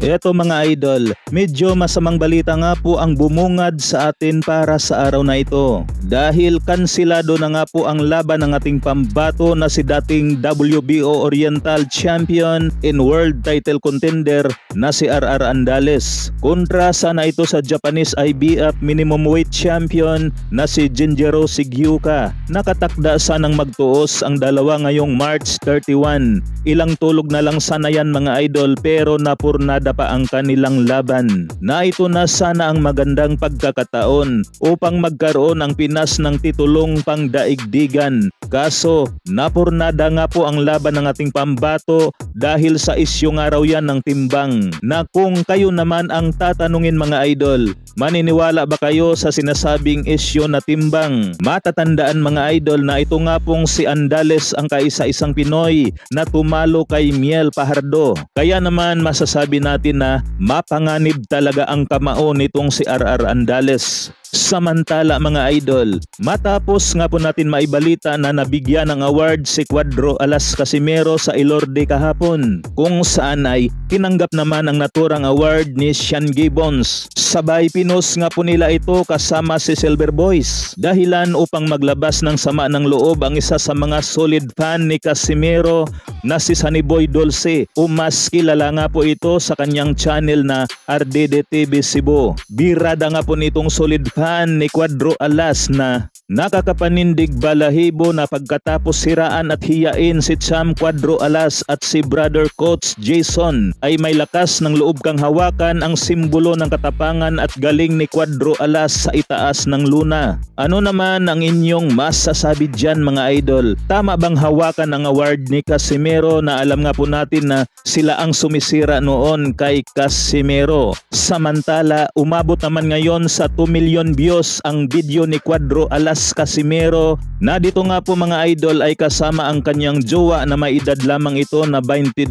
Eto mga idol, medyo masamang balita nga po ang bumungad sa atin para sa araw na ito. Dahil kansilado na nga po ang laban ng ating pambato na si dating WBO Oriental Champion and World Title Contender na si RR Andales. Kontra sana ito sa Japanese IBF Minimum Weight Champion na si Jinjiro Sugiuka. Nakatakda sanang magtuos ang dalawa ngayong March 31. Ilang tulog na lang sana yan mga idol pero napurnada pa ang kanilang laban. Na ito na sana ang magandang pagkakataon upang magkaroon ang Pinas ng titulong pangdaigdigan. Kaso napurnada nga po ang laban ng ating pambato dahil sa isyu nga raw yan ng timbang. Na kung kayo naman ang tatanungin mga idol, maniniwala ba kayo sa sinasabing isyu na timbang? Matatandaan mga idol na ito nga pong si Andales ang kaisa-isang Pinoy na tumalo kay Miel Fajardo. Kaya naman masasabi natin na mapanganib talaga ang kamao nitong si RR Andales. Samantala mga idol, matapos nga po natin maibalita na nabigyan ng award si Cuadro Alas Casimero sa Ilorde kahapon, kung saan ay tinanggap naman ang naturang award ni Sean Gibbons. Sabay pinos nga po nila ito kasama si Silver Boys, dahilan upang maglabas ng sama ng loob ang isa sa mga solid fan ni Casimero na si Sunnyboy Dulce, o mas kilala nga po ito sa kanyang channel na RDD TV Cebu. Birada nga po nitong solid fan ni Cuadro Alas na nakakapanindig balahibo na pagkatapos siraan at hiyain si Cham Cuadro Alas at si brother coach Jason ay may lakas ng loob kang hawakan ang simbolo ng katapangan at galing ni Cuadro Alas sa itaas ng luna. Ano naman ang inyong masasabi dyan mga idol? Tama bang hawakan ang award ni Casimero na alam nga po natin na sila ang sumisira noon kay Casimero? Samantala umabot naman ngayon sa 2 million views ang video ni Cuadro Alas Casimero na dito nga po mga idol ay kasama ang kanyang jowa na may edad lamang ito na 22.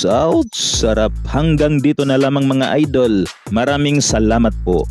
Ouch! Sarap! Hanggang dito na lamang mga idol. Maraming salamat po.